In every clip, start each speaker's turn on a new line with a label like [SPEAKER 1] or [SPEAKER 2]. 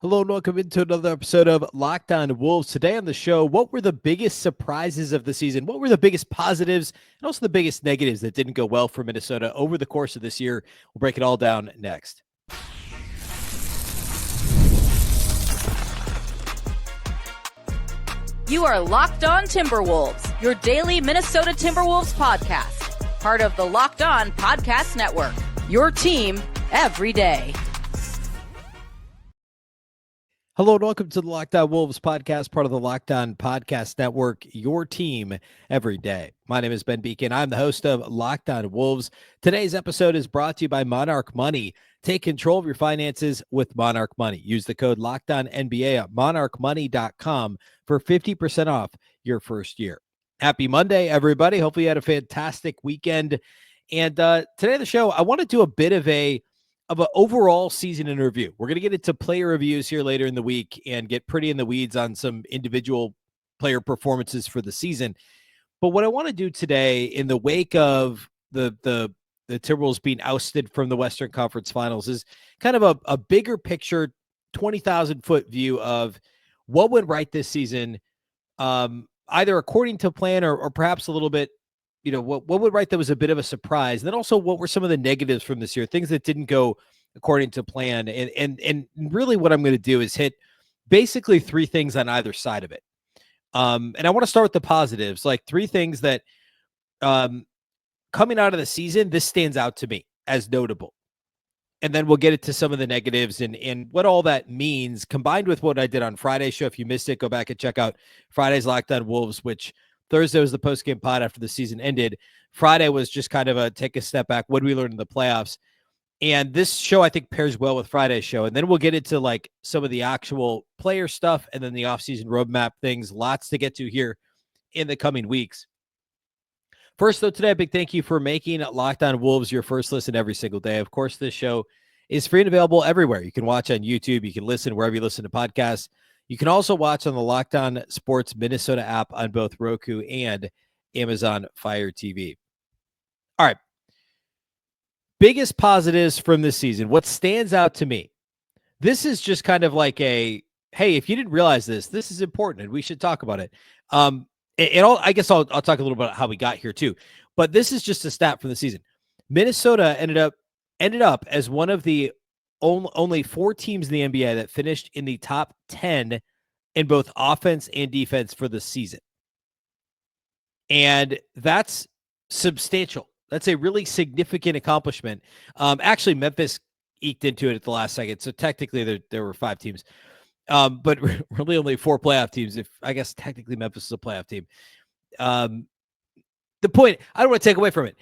[SPEAKER 1] Hello and welcome into another episode of Locked On Wolves. Today on the show, what were the biggest surprises of the season? What were the biggest positives and also the biggest negatives that didn't go well for Minnesota over the course of this year? We'll break it all down next.
[SPEAKER 2] You are Locked On Timberwolves, your daily Minnesota Timberwolves podcast. Part of the Locked On Podcast Network, your team every day.
[SPEAKER 1] Hello and welcome to the Locked On Wolves podcast, part of the Locked On Podcast Network, your team every day. My name is Ben Beecken. I'm the host of Locked On Wolves. Today's episode is brought to you by Monarch Money. Take control of your finances with Monarch Money. Use the code LOCKEDONNBA at monarchmoney.com for 50% off your first year. Happy Monday, everybody. Hopefully you had a fantastic weekend. And today on the show, I want to do a bit of an overall season in review. We're going to get into player reviews here later in the week and get pretty in the weeds on some individual player performances for the season. But what I want to do today, in the wake of the Timberwolves being ousted from the Western Conference Finals, is kind of a bigger picture, 20,000 foot view of what went right this season, either according to plan or perhaps a little bit, what went right that was a bit of a surprise. And then also, what were some of the negatives from this year, things that didn't go according to plan. And really what I'm going to do is hit basically three things on either side of it. And I want to start with the positives, like three things that coming out of the season, this stands out to me as notable. And then we'll get into some of the negatives and what all that means, combined with what I did on Friday's show. If you missed it, go back and check out Friday's Locked On Wolves, which Thursday was the post-game pod after the season ended. Friday was just kind of a take a step back. What did we learn in the playoffs? And this show, I think, pairs well with Friday's show. And then we'll get into like some of the actual player stuff and then the offseason roadmap things. Lots to get to here in the coming weeks. First, though, today, a big thank you for making Locked On Wolves your first listen every single day. Of course, this show is free and available everywhere. You can watch on YouTube. You can listen wherever you listen to podcasts. You can also watch on the Locked On Sports Minnesota app on both Roku and Amazon Fire TV. All right. Biggest positives from this season. What stands out to me? This is just kind of like hey, if you didn't realize this, this is important and we should talk about it. I guess I'll talk a little bit about how we got here too. But this is just a stat from the season. Minnesota ended up as one of the only four teams in the NBA that finished in the top 10 in both offense and defense for the season. And that's substantial. That's a really significant accomplishment. Actually, Memphis eked into it at the last second. So technically there were five teams. But really only four playoff teams. If I guess technically Memphis is a playoff team. The point, I don't want to take away from it.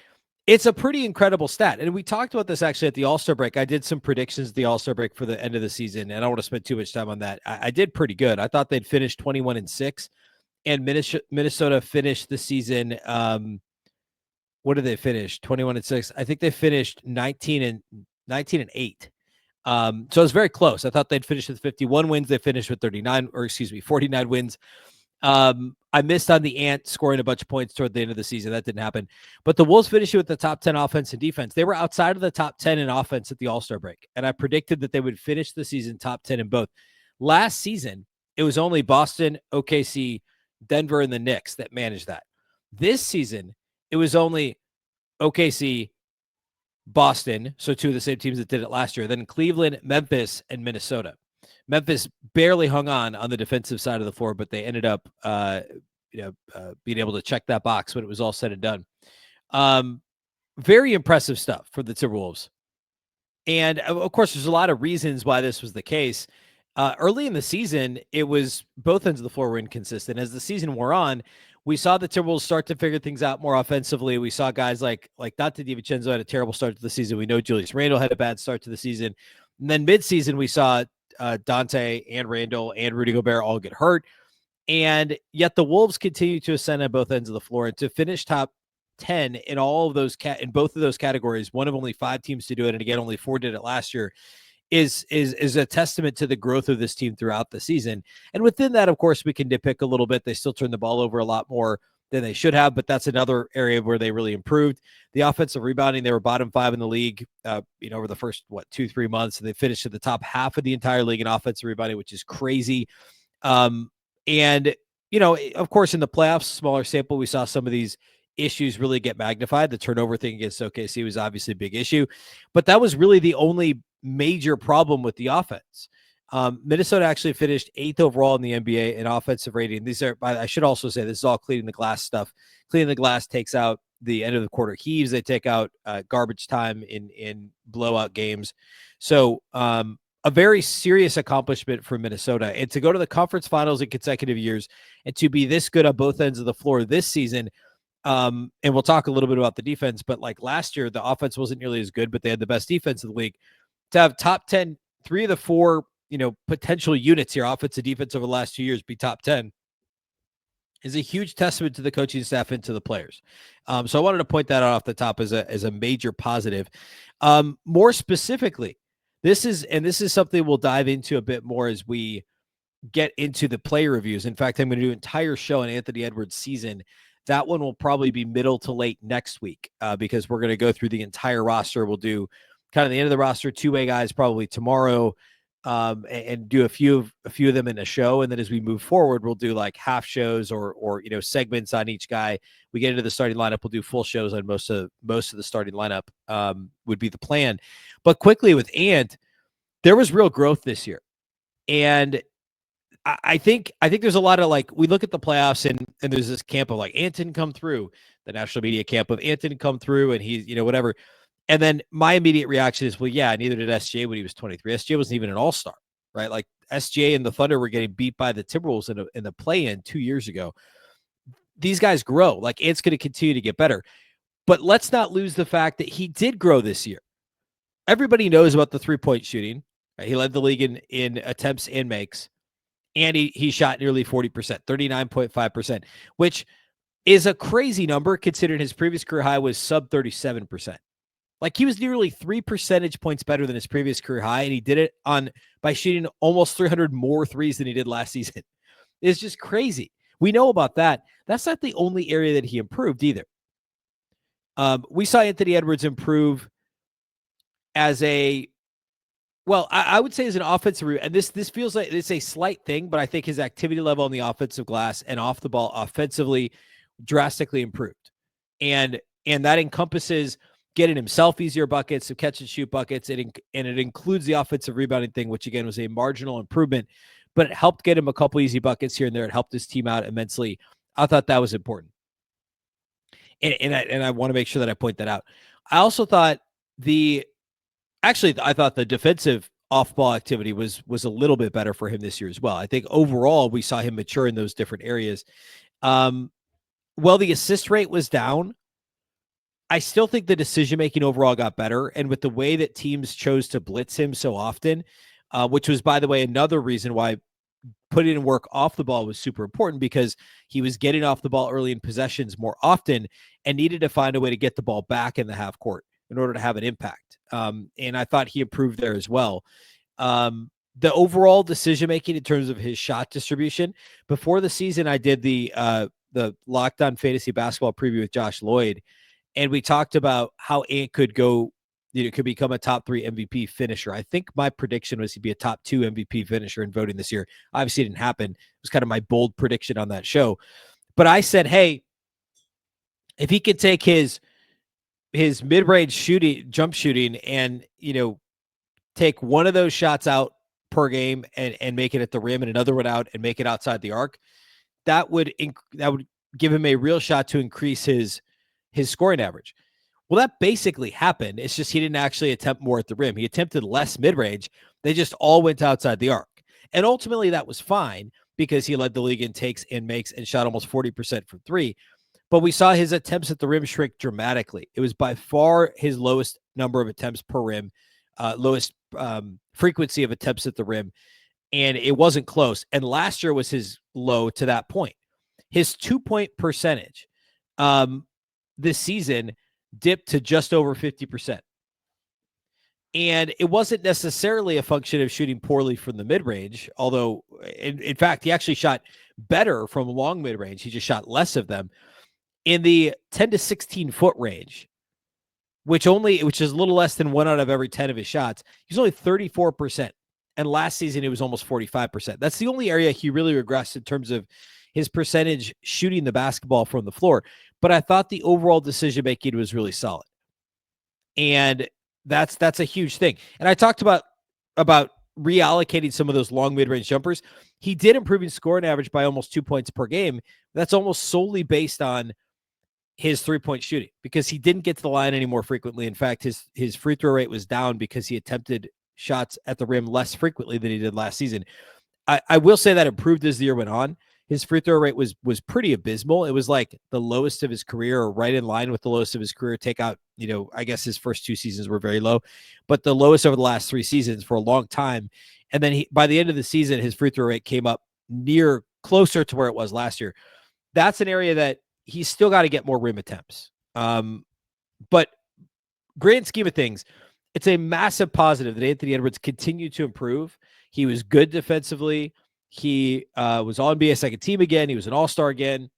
[SPEAKER 1] It's a pretty incredible stat. And we talked about this actually at the All-Star break. I did some predictions at the All-Star break for the end of the season, and I don't want to spend too much time on that. I did pretty good. I thought they'd finish 21-6, and Minnesota finished the season. What did they finish? 21-6. I think they finished 19-8. So it was very close. I thought they'd finish with 51 wins. They finished with 49 wins. I missed on the Ant scoring a bunch of points toward the end of the season. That didn't happen. But the Wolves finished with the top 10 offense and defense. They were outside of the top 10 in offense at the All-Star break. And I predicted that they would finish the season top 10 in both. Last season, it was only Boston, OKC, Denver, and the Knicks that managed that. This season, it was only OKC, Boston, so two of the same teams that did it last year, then Cleveland, Memphis, and Minnesota. Memphis barely hung on the defensive side of the floor, but they ended up, being able to check that box when it was all said and done. Very impressive stuff for the Timberwolves. And of course, there's a lot of reasons why this was the case. Early in the season, it was both ends of the floor were inconsistent. As the season wore on, we saw the Timberwolves start to figure things out more offensively. We saw guys like Dante DiVincenzo had a terrible start to the season. We know Julius Randle had a bad start to the season. And then midseason, we saw Dante and Randle and Rudy Gobert all get hurt. And yet the Wolves continue to ascend on both ends of the floor. And to finish top 10 in all of those in both of those categories, one of only five teams to do it, and again, only four did it last year, is a testament to the growth of this team throughout the season. And within that, of course, we can nitpick a little bit. They still turn the ball over a lot more. than they should have, but that's another area where they really improved. The offensive rebounding, they were bottom 5 in the league, over the first, 2-3 months. And they finished at the top half of the entire league in offensive rebounding, which is crazy. And, of course, in the playoffs, smaller sample, we saw some of these issues really get magnified. The turnover thing against OKC was obviously a big issue, but that was really the only major problem with the offense. Minnesota actually finished 8th overall in the NBA in offensive rating. I should also say, this is all cleaning the glass stuff. Cleaning the glass takes out the end of the quarter heaves. They take out garbage time in blowout games. So a very serious accomplishment for Minnesota. And to go to the conference finals in consecutive years and to be this good on both ends of the floor this season. And we'll talk a little bit about the defense, but like last year, the offense wasn't nearly as good, but they had the best defense in the league. To have top 10, 3 of the 4, potential units here, offensive defense over the last 2 years, be top 10 is a huge testament to the coaching staff and to the players. So I wanted to point that out off the top as a major positive. More specifically, this is something we'll dive into a bit more as we get into the player reviews. In fact, I'm going to do an entire show on Anthony Edwards' season. That one will probably be middle to late next week because we're going to go through the entire roster. We'll do kind of the end of the roster, two-way guys probably tomorrow, and do a few of them in a show. And then as we move forward, we'll do like half shows or segments on each guy. We get into the starting lineup, we'll do full shows on most of the starting lineup, would be the plan. But quickly with Ant, there was real growth this year. And I think there's a lot of we look at the playoffs and there's this camp of Ant didn't come through, the national media camp of Ant didn't come through and he's, whatever. And then my immediate reaction is, well, yeah, neither did SGA when he was 23. SGA wasn't even an all-star, right? Like SGA and the Thunder were getting beat by the Timberwolves in the play-in 2 years ago. These guys grow. Ant's going to continue to get better. But let's not lose the fact that he did grow this year. Everybody knows about the three-point shooting. Right? He led the league in attempts and makes. And he shot nearly 40%, 39.5%, which is a crazy number considering his previous career high was sub 37%. He was nearly 3 percentage points better than his previous career high, and he did it by shooting almost 300 more threes than he did last season. It's just crazy. We know about that. That's not the only area that he improved either. We saw Anthony Edwards improve as I would say as an offensive, and this feels like it's a slight thing, but I think his activity level on the offensive glass and off the ball offensively drastically improved. And that encompasses getting himself easier buckets, some catch and shoot buckets, and it includes the offensive rebounding thing, which again was a marginal improvement, but it helped get him a couple easy buckets here and there. It helped his team out immensely. I thought that was important. And I want to make sure that I point that out. I also thought I thought the defensive off-ball activity was a little bit better for him this year as well. I think overall we saw him mature in those different areas. The assist rate was down. I still think the decision-making overall got better. And with the way that teams chose to blitz him so often, which was, by the way, another reason why putting in work off the ball was super important, because he was getting off the ball early in possessions more often and needed to find a way to get the ball back in the half court in order to have an impact. And I thought he improved there as well. The overall decision-making in terms of his shot distribution, before the season, I did the Locked On Fantasy Basketball preview with Josh Lloyd, and we talked about how Ant could go, could become a top 3 MVP finisher. I think my prediction was he'd be a top 2 MVP finisher in voting this year. Obviously, it didn't happen. It was kind of my bold prediction on that show. But I said, hey, if he could take his mid-range jump shooting and, take one of those shots out per game and make it at the rim and another one out and make it outside the arc, that would give him a real shot to increase his scoring average. Well, that basically happened. It's just he didn't actually attempt more at the rim. He attempted less mid-range. They just all went outside the arc. And ultimately that was fine because he led the league in takes and makes and shot almost 40% from 3. But we saw his attempts at the rim shrink dramatically. It was by far his lowest number of attempts per rim, lowest frequency of attempts at the rim, and it wasn't close. And last year was his low to that point. His 2-point percentage this season dipped to just over 50%. And it wasn't necessarily a function of shooting poorly from the mid-range, although, in fact, he actually shot better from long mid-range. He just shot less of them. in the 10 to 16 foot range, which is a little less than 1 out of every 10 of his shots. He's only 34%. And last season, it was almost 45%. That's the only area he really regressed in terms of his percentage shooting the basketball from the floor. But I thought the overall decision-making was really solid. And that's a huge thing. And I talked about reallocating some of those long mid-range jumpers. He did improve his scoring average by almost 2 points per game. That's almost solely based on his three-point shooting, because he didn't get to the line any more frequently. In fact, his free throw rate was down because he attempted shots at the rim less frequently than he did last season. I will say that improved as the year went on. His free throw rate was pretty abysmal. It was like the lowest of his career, or right in line with the lowest of his career. Take out, I guess his first 2 seasons were very low, but the lowest over the last 3 seasons for a long time. And then by the end of the season, his free throw rate came up closer to where it was last year. That's an area that he's still got to get more rim attempts. But grand scheme of things, it's a massive positive that Anthony Edwards continued to improve. He was good defensively. He was all NBA second team again. He was an all-star again.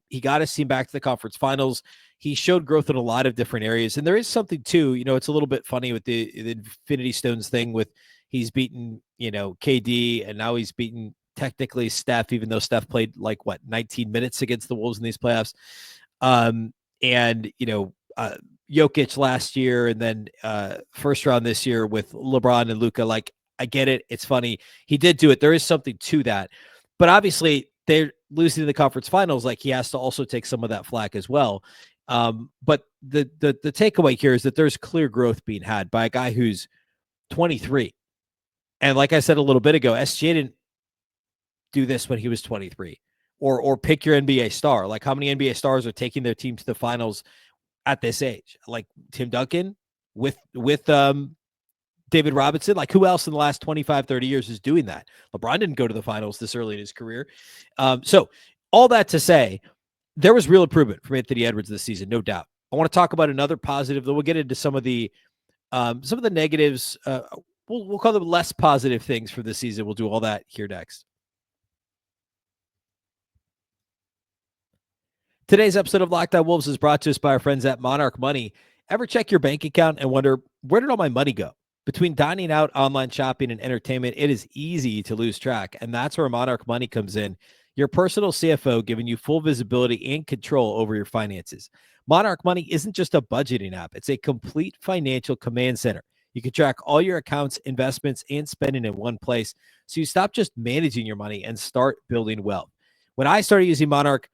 [SPEAKER 1] He got his team back to the conference finals. He showed growth in a lot of different areas. And there is something too, it's a little bit funny with the Infinity Stones thing with he's beaten, KD, and now he's beaten technically Steph, even though Steph played 19 minutes against the Wolves in these playoffs. Jokic last year, and then first round this year with LeBron and Luka. I get it. It's funny. He did do it. There is something to that. But obviously, they're losing in the conference finals. He has to also take some of that flack as well. But the takeaway here is that there's clear growth being had by a guy who's 23. And like I said a little bit ago, SGA didn't do this when he was 23. Or pick your NBA star. How many NBA stars are taking their team to the finals at this age? Tim Duncan with David Robinson. Who else in the last 25, 30 years is doing that? LeBron didn't go to the finals this early in his career. So all that to say, there was real improvement from Anthony Edwards this season, no doubt. I want to talk about another positive, though we'll get into some of the negatives. We'll call them less positive things for this season. We'll do all that here next. Today's episode of Locked On Wolves is brought to us by our friends at Monarch Money. Ever check your bank account and wonder, where did all my money go? Between dining out, online shopping, and entertainment, it is easy to lose track, and that's where Monarch Money comes in. Your personal CFO giving you full visibility and control over your finances. Monarch Money isn't just a budgeting app. It's a complete financial command center. You can track all your accounts, investments, and spending in one place, so you stop just managing your money and start building wealth. When I started using Monarch,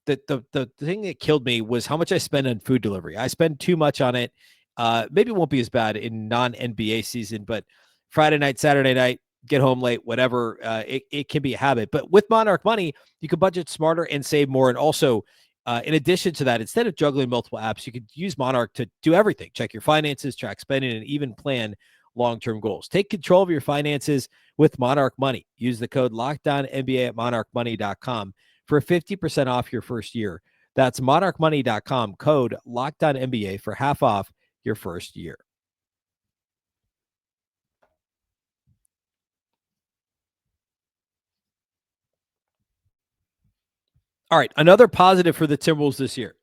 [SPEAKER 1] the thing that killed me was how much I spend on food delivery. I spend too much on it. Maybe it won't be as bad in non-NBA season, but Friday night, Saturday night, get home late, whatever, it can be a habit. But with Monarch Money, you can budget smarter and save more. And also, in addition to that, instead of juggling multiple apps, you could use Monarch to do everything. Check your finances, track spending, and even plan long-term goals. Take control of your finances with Monarch Money. Use the code LOCKDOWNNBA at monarchmoney.com for 50% off your first year. That's monarchmoney.com, code LOCKDOWNNBA for half off your first year. All right, another positive for the Timberwolves this year.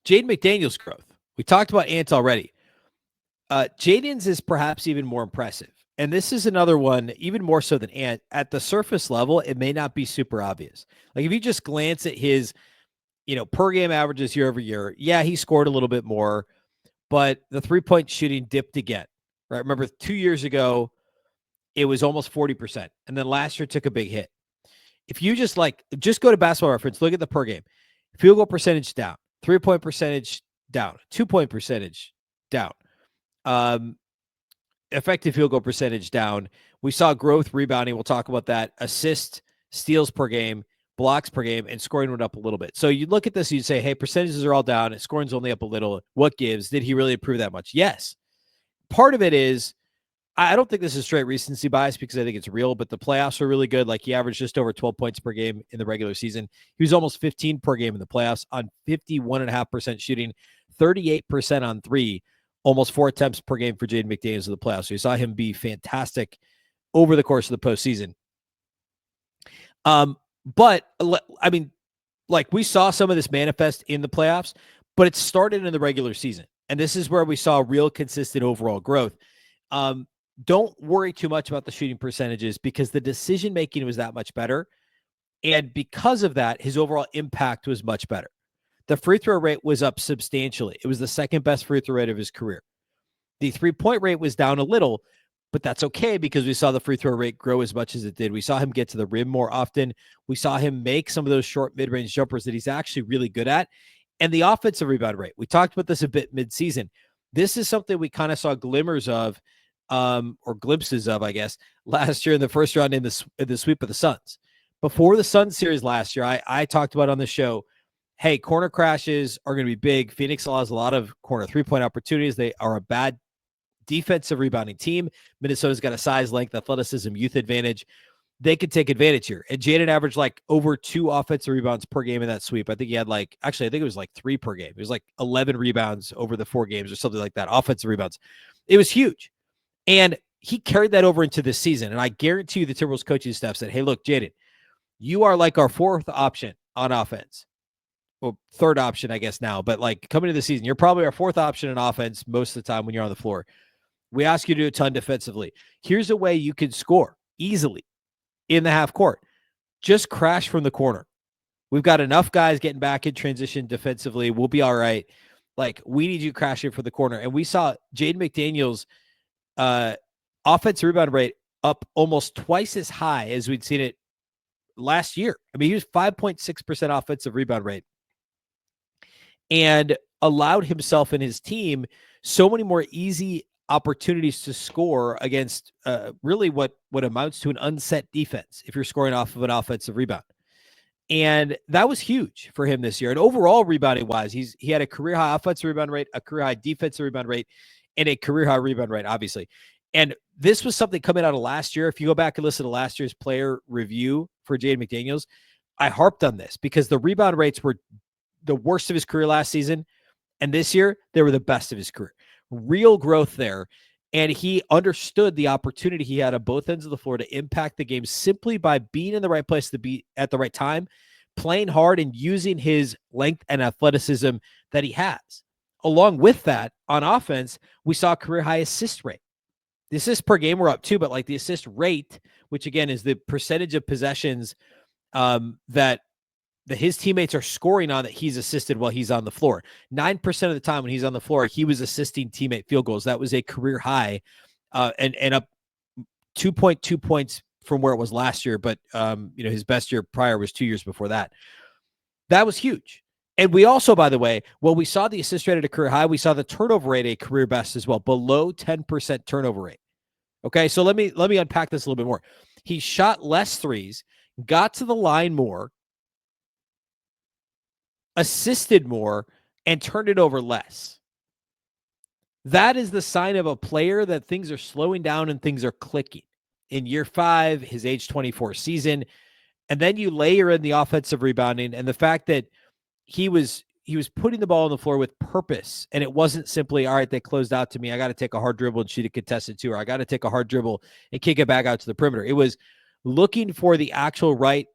[SPEAKER 1] Jaden McDaniels' growth. We talked about Ant already. Jaden's is perhaps even more impressive. And this is another one, even more so than Ant. At the surface level, it may not be super obvious. If you just glance at his, per game averages year over year, yeah, he scored a little bit more, but the three-point shooting dipped again. Right? Remember, 2 years ago, it was almost 40%. And then last year took a big hit. If you just go to Basketball Reference, look at the per game. Field goal percentage down. 3-point percentage down. 2-point percentage down. Effective field goal percentage down. We saw growth rebounding. We'll talk about that. Assist, steals per game, blocks per game, and scoring went up a little bit. So you look at this, you'd say, hey, percentages are all down, and scoring's only up a little. What gives? Did he really improve that much? Yes. Part of it is, I don't think this is straight recency bias because I think it's real, but the playoffs are really good. He averaged just over 12 points per game in the regular season. He was almost 15 per game in the playoffs on 51.5% shooting, 38% on three, almost 4 attempts per game for Jaden McDaniels in the playoffs. So you saw him be fantastic over the course of the postseason. But I mean, like we saw some of this manifest in the playoffs, but it started in the regular season. And this is where we saw real consistent overall growth. Don't worry too much about the shooting percentages because the decision-making was that much better. And because of that, his overall impact was much better. The free throw rate was up substantially. It was the second best free throw rate of his career. The three-point rate was down a little, but that's okay because we saw the free throw rate grow as much as it did. We saw him get to the rim more often. We saw him make some of those short mid-range jumpers that he's actually really good at. And the offensive rebound rate, we talked about this a bit mid-season. This is something we kind of saw glimmers of, or glimpses of, I guess, last year in the first round in the sweep of the Suns. Before the Suns series last year, I talked about on the show, hey, corner crashes are going to be big. Phoenix allows a lot of corner three-point opportunities. They are a bad defensive rebounding team. Minnesota's got a size, length, athleticism, youth advantage. They could take advantage here. And Jaden averaged like over 2 offensive rebounds per game in that sweep. I think he had I think it was like 3 per game. It was like 11 rebounds over the 4 games or something like that. Offensive rebounds. It was huge. And he carried that over into this season. And I guarantee you the Timberwolves coaching staff said, hey, look, Jaden, you are like our 4th option on offense. Well, 3rd option, I guess now. But like coming into the season, you're probably our 4th option in offense most of the time when you're on the floor. We ask you to do a ton defensively. Here's a way you can score easily in the half court. Just crash from the corner. We've got enough guys getting back in transition defensively. We'll be all right. Like, we need you crashing for the corner. And we saw Jaden McDaniels' offensive rebound rate up almost twice as high as we'd seen it last year. I mean, he was 5.6% offensive rebound rate and allowed himself and his team so many more easy opportunities to score against really what amounts to an unset defense if you're scoring off of an offensive rebound. And that was huge for him this year. And overall rebounding wise, he had a career high offensive rebound rate, a career high defensive rebound rate, and a career high rebound rate, obviously. And this was something coming out of last year. If you go back and listen to last year's player review for Jaden McDaniels, I harped on this because the rebound rates were the worst of his career last season. And this year, they were the best of his career. Real growth there. And he understood the opportunity he had on both ends of the floor to impact the game simply by being in the right place to be at the right time, playing hard and using his length and athleticism that he has. Along with that, on offense, we saw a career high assist rate. The assists per game were up too, but like the assist rate, which again is the percentage of possessions that his teammates are scoring on that he's assisted while he's on the floor. 9% of the time when he's on the floor, he was assisting teammate field goals. That was a career high and up 2.2 points from where it was last year. But, his best year prior was 2 years before that. That was huge. And we also, by the way, we saw the assist rate at a career high. We saw the turnover rate a career best as well, below 10% turnover rate. Okay, so let me unpack this a little bit more. He shot less threes, got to the line more, assisted more, and turned it over less. That is the sign of a player that things are slowing down and things are clicking. In year 5, his age 24 season, and then you layer in the offensive rebounding and the fact that he was putting the ball on the floor with purpose, and it wasn't simply, all right, they closed out to me, I got to take a hard dribble and shoot a contested 2, or I got to take a hard dribble and kick it back out to the perimeter. It was looking for the actual right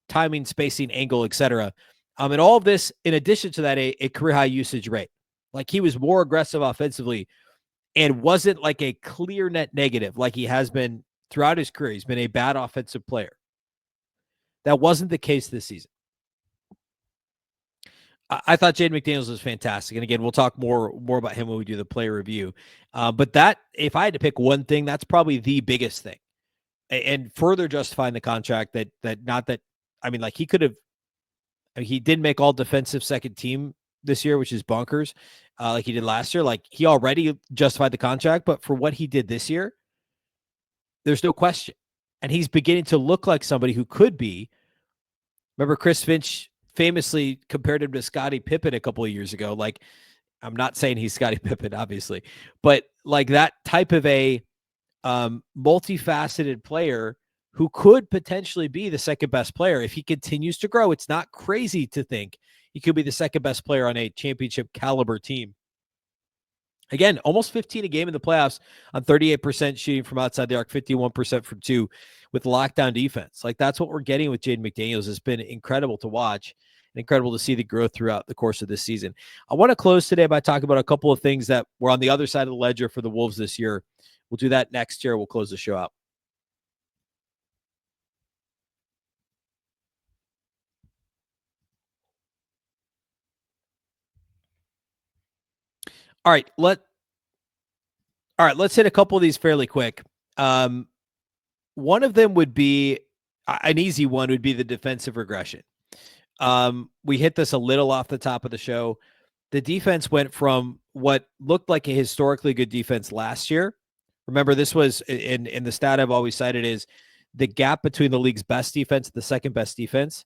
[SPEAKER 1] timing, spacing, angle, etc. And all of this, in addition to that, a career-high usage rate. Like, he was more aggressive offensively and wasn't like a clear net negative like he has been throughout his career. He's been a bad offensive player. That wasn't the case this season. I thought Jaden McDaniels was fantastic. And again, we'll talk more about him when we do the player review. But that, if I had to pick one thing, that's probably the biggest thing. And further justifying the contract he could have, he did make all defensive second team this year, which is bonkers, like he did last year. Like, he already justified the contract, but for what he did this year, there's no question. And he's beginning to look like somebody who could be. Remember, Chris Finch famously compared him to Scottie Pippen a couple of years ago. Like, I'm not saying he's Scottie Pippen, obviously, but like that type of a multifaceted player who could potentially be the second best player if he continues to grow. It's not crazy to think he could be the second best player on a championship caliber team. Again, almost 15 a game in the playoffs on 38% shooting from outside the arc, 51% from 2 with lockdown defense. Like, that's what we're getting with Jaden McDaniels. It's been incredible to watch. incredible to see the growth throughout the course of this season. I want to close today by talking about a couple of things that were on the other side of the ledger for the Wolves this year. We'll do that next year. We'll close the show out. All right, let's hit a couple of these fairly quick. One of them would be an easy one would be the defensive regression. We hit this a little off the top of the show. The defense went from what looked like a historically good defense last year. Remember, this was in the stat I've always cited is the gap between the league's best defense and the second best defense.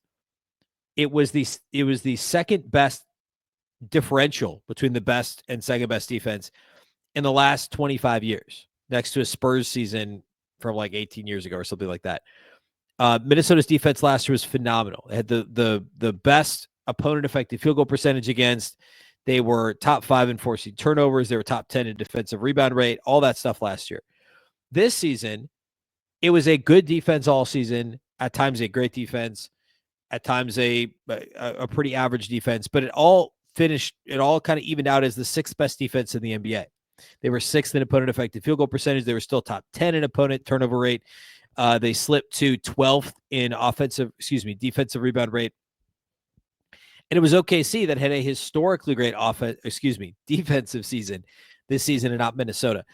[SPEAKER 1] It was the second best differential between the best and second best defense in the last 25 years, next to a Spurs season from like 18 years ago or something like that. Minnesota's defense last year was phenomenal. They had the best opponent effective field goal percentage against. They were top 5 in forcing turnovers. They were top 10 in defensive rebound rate, all that stuff last year. This season, it was a good defense all season, at times a great defense, at times a pretty average defense, but it all kind of evened out as the 6th best defense in the NBA. They were 6th in opponent effective field goal percentage. They were still top 10 in opponent turnover rate. They slipped to 12th in defensive rebound rate. And it was OKC that had a historically great defensive season this season and not Minnesota.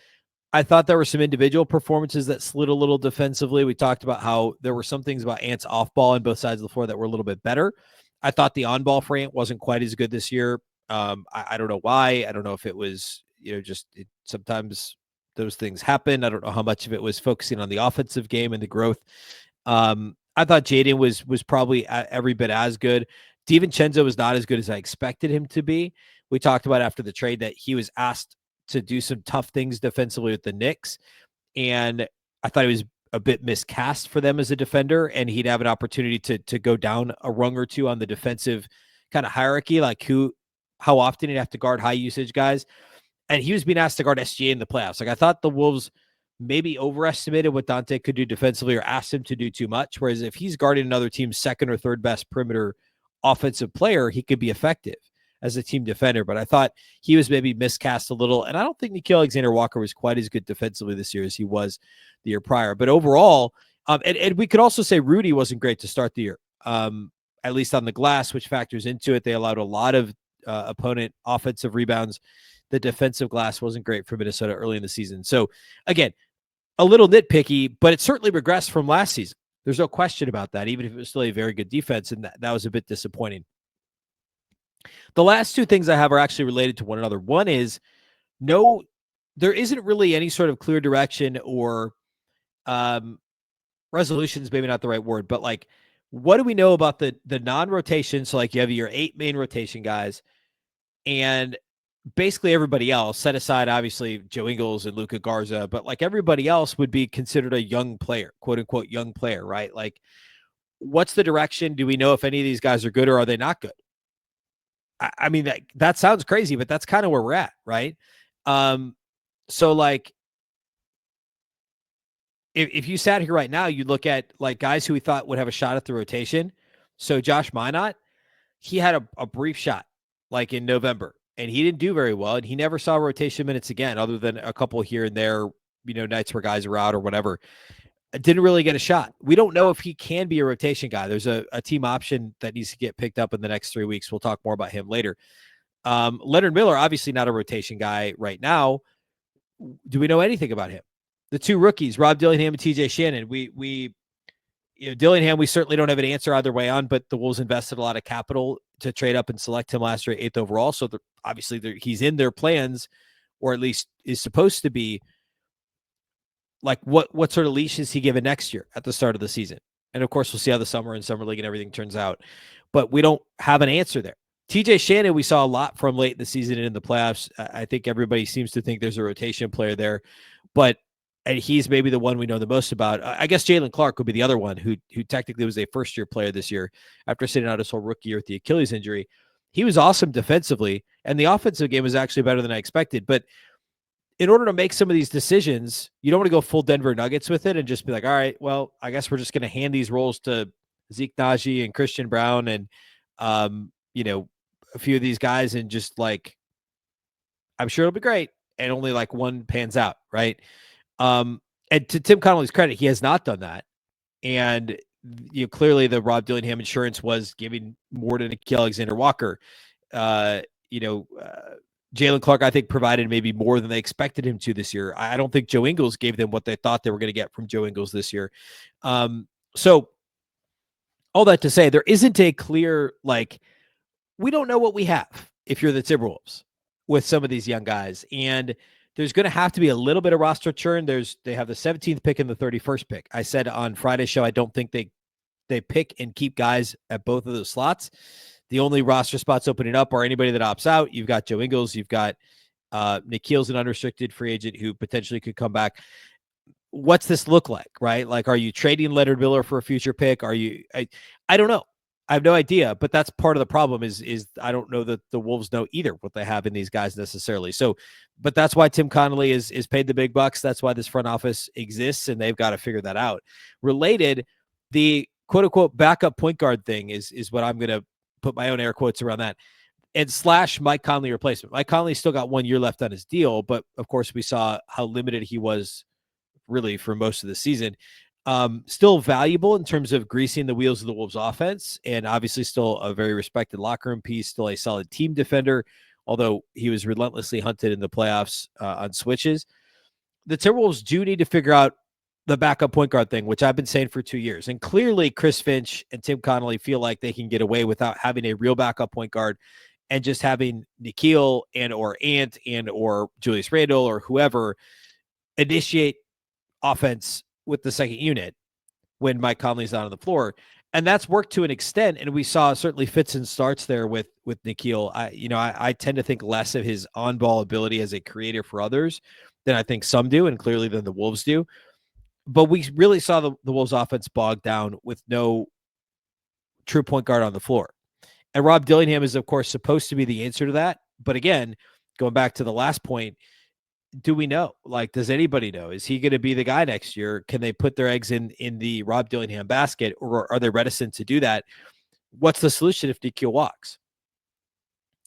[SPEAKER 1] I thought there were some individual performances that slid a little defensively. We talked about how there were some things about Ant's off ball on both sides of the floor that were a little bit better. I thought the on ball for Ant wasn't quite as good this year. I don't know why. I don't know if it was, sometimes those things happen. I don't know how much of it was focusing on the offensive game and the growth. I thought Jaden was probably every bit as good. DiVincenzo was not as good as I expected him to be. We talked about after the trade that he was asked to do some tough things defensively with the Knicks. And I thought he was a bit miscast for them as a defender, and he'd have an opportunity to go down a rung or two on the defensive kind of hierarchy, like how often he'd have to guard high usage guys. And he was being asked to guard SGA in the playoffs. Like, I thought the Wolves maybe overestimated what Dante could do defensively or asked him to do too much. Whereas if he's guarding another team's second or third best perimeter offensive player, he could be effective as a team defender. But I thought he was maybe miscast a little. And I don't think Nickeil Alexander-Walker was quite as good defensively this year as he was the year prior. But overall, and we could also say Rudy wasn't great to start the year, at least on the glass, which factors into it. They allowed a lot of opponent offensive rebounds. The defensive glass wasn't great for Minnesota early in the season. So again, a little nitpicky, but it certainly regressed from last season. There's no question about that, even if it was still a very good defense, and that was a bit disappointing. The last two things I have are actually related to one another. One is, there isn't really any sort of clear direction or resolution is maybe not the right word, but like, what do we know about the non-rotation? So like you have your 8 main rotation guys, and basically everybody else, set aside obviously Joe Ingles and Luka Garza, but like everybody else would be considered a young player, quote unquote young player, right? Like, what's the direction? Do we know if any of these guys are good or are they not good? I mean, that sounds crazy, but that's kind of where we're at, right? So like, if you sat here right now, you'd look at like guys who we thought would have a shot at the rotation. So Josh Minott, he had a brief shot like in November, and he didn't do very well, and he never saw rotation minutes again, other than a couple here and there, nights where guys are out or whatever. Didn't really get a shot. We don't know if he can be a rotation guy. There's a team option that needs to get picked up in the next 3 weeks. We'll talk more about him later. Leonard Miller, obviously not a rotation guy right now. Do we know anything about him? The two rookies, Rob Dillingham and TJ Shannon. Dillingham, we certainly don't have an answer either way on, but the Wolves invested a lot of capital to trade up and select him last year, 8th overall. So obviously he's in their plans, or at least is supposed to be. Like, what sort of leash is he given next year at the start of the season? And of course, we'll see how the summer and summer league and everything turns out, but we don't have an answer there. TJ Shannon, we saw a lot from late in the season and in the playoffs. I think everybody seems to think there's a rotation player there, but he's maybe the one we know the most about. I guess Jalen Clark would be the other one who technically was a first-year player this year after sitting out his whole rookie year with the Achilles injury. He was awesome defensively, and the offensive game was actually better than I expected. But in order to make some of these decisions, you don't want to go full Denver Nuggets with it and just be like, all right, well, I guess we're just going to hand these roles to Zeke Naji and Christian Brown and you know, a few of these guys and just like, I'm sure it'll be great. And only like one pans out. Right. And to Tim Connolly's credit, he has not done that. And clearly the Rob Dillingham insurance was giving more to Nickeil Alexander-Walker. Jalen Clark, I think, provided maybe more than they expected him to this year. I don't think Joe Ingles gave them what they thought they were going to get from Joe Ingles this year. So all that to say, there isn't a clear, like, we don't know what we have if you're the Timberwolves with some of these young guys. And there's going to have to be a little bit of roster churn. They have the 17th pick and the 31st pick. I said on Friday's show, I don't think they pick and keep guys at both of those slots. The only roster spots opening up are anybody that opts out. You've got Joe Ingles. You've got Nickeil's an unrestricted free agent who potentially could come back. What's this look like, right? Like, are you trading Leonard Miller for a future pick? Are you? I don't know. I have no idea, but that's part of the problem is I don't know that the Wolves know either what they have in these guys necessarily. So, but that's why Tim Connolly is paid the big bucks. That's why this front office exists, and they've got to figure that out. Related, the quote unquote backup point guard thing is what I'm going to put my own air quotes around that. And / Mike Conley replacement. Mike Conley still got 1 year left on his deal, but of course we saw how limited he was really for most of the season. Still valuable in terms of greasing the wheels of the Wolves offense, and obviously still a very respected locker room piece, still a solid team defender, although he was relentlessly hunted in the playoffs on switches. The Timberwolves do need to figure out the backup point guard thing, which I've been saying for 2 years. And clearly Chris Finch and Tim Connolly feel like they can get away without having a real backup point guard and just having Nickeil and or Ant and or Julius Randle or whoever initiate offense with the second unit when Mike Conley's not on the floor. And that's worked to an extent. And we saw certainly fits and starts there with Nickeil. I tend to think less of his on-ball ability as a creator for others than I think some do, and clearly than the Wolves do. But we really saw the Wolves offense bogged down with no true point guard on the floor. And Rob Dillingham is, of course, supposed to be the answer to that. But again, going back to the last point, do we know? Like, does anybody know? Is he going to be the guy next year? Can they put their eggs in the Rob Dillingham basket, or are they reticent to do that? What's the solution if Nickeil walks?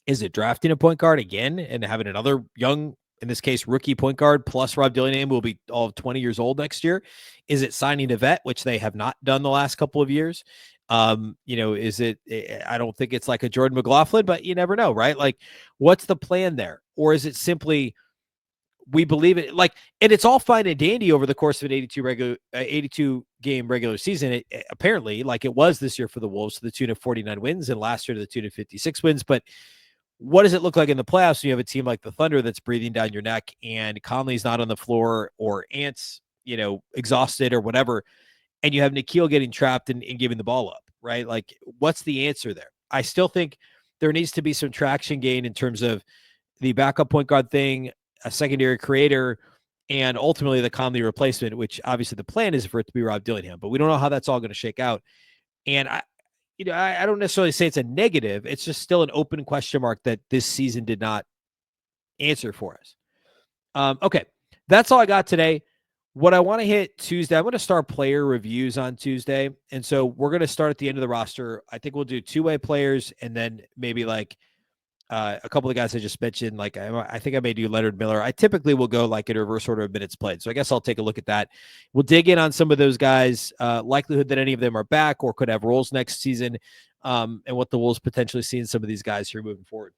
[SPEAKER 1] Is it drafting a point guard again and having another young, in this case, rookie point guard plus Rob Dillingham will be all 20 years old next year? Is it signing a vet, which they have not done the last couple of years? Is it, I don't think it's like a Jordan McLaughlin, but you never know, right? Like, what's the plan there? Or is it simply, we believe it, like, and it's all fine and dandy over the course of an 82 game regular season. Apparently, like it was this year for the Wolves, to the tune of 49 wins, and last year to the tune of 56 wins. But what does it look like in the playoffs when you have a team like the Thunder that's breathing down your neck and Conley's not on the floor, or Ant's, exhausted or whatever, and you have Nickeil getting trapped and giving the ball up, right? Like, what's the answer there? I still think there needs to be some traction gain in terms of the backup point guard thing, a secondary creator, and ultimately the Conley replacement, which obviously the plan is for it to be Rob Dillingham, but we don't know how that's all going to shake out. And I don't necessarily say it's a negative. It's just still an open question mark that this season did not answer for us. Okay. That's all I got today. What I want to hit Tuesday, I'm going to start player reviews on Tuesday. And so we're going to start at the end of the roster. I think we'll do two-way players and then maybe like a couple of guys I just mentioned. Like I think I may do Leonard Miller. I typically will go like in reverse order of minutes played. So I guess I'll take a look at that. We'll dig in on some of those guys, likelihood that any of them are back or could have roles next season, and what the Wolves potentially see in some of these guys here moving forward.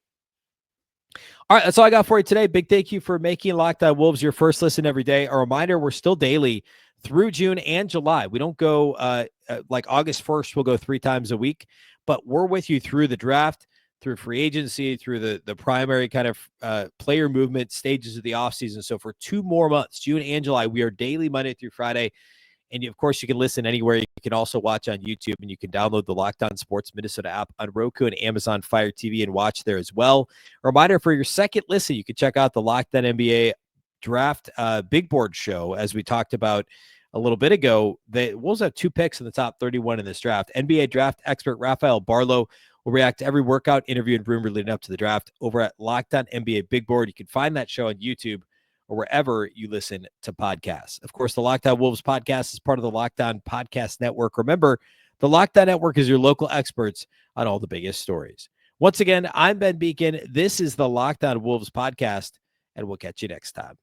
[SPEAKER 1] All right, that's all I got for you today. Big thank you for making Locked On Wolves your first listen every day. A reminder, we're still daily through June and July. We don't go like August 1st, we'll go 3 times a week, but we're with you through the draft, through free agency, through the primary kind of player movement stages of the offseason. So for 2 more months, June and July, we are daily Monday through Friday. And of course, you can listen anywhere. You can also watch on YouTube, and you can download the Locked On Sports Minnesota app on Roku and Amazon Fire TV and watch there as well. A reminder, for your second listen, you can check out the Locked On NBA Draft Big Board show. As we talked about a little bit ago, the Wolves have 2 picks in the top 31 in this draft. NBA draft expert Rafael Barlow will react to every workout, interview, and rumor leading up to the draft over at Locked On NBA Big Board. You can find that show on YouTube or wherever you listen to podcasts. Of course, the Locked On Wolves podcast is part of the Locked On Podcast Network. Remember, The Locked On Network is your local experts on all the biggest stories. Once again, I'm Ben Beecken. This is the Locked On Wolves podcast, and we'll catch you next time.